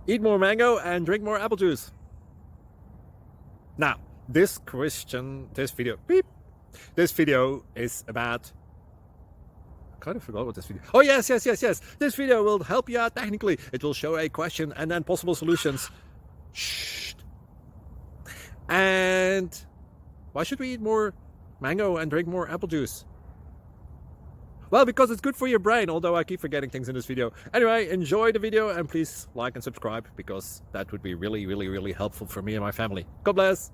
Eat more mango and drink more apple juice. Now, this video is about, I kind of forgot what this video. Oh, yes. This video will help you out technically. It will show a question and then possible solutions. Shh. And why should we eat more mango and drink more apple juice? Well, because it's good for your brain, although I keep forgetting things in this video. Anyway, enjoy the video and please like and subscribe, because that would be really helpful for me and my family. God bless.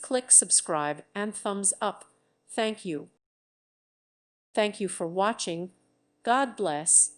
Click subscribe and thumbs up. Thank you. Thank you for watching. God bless.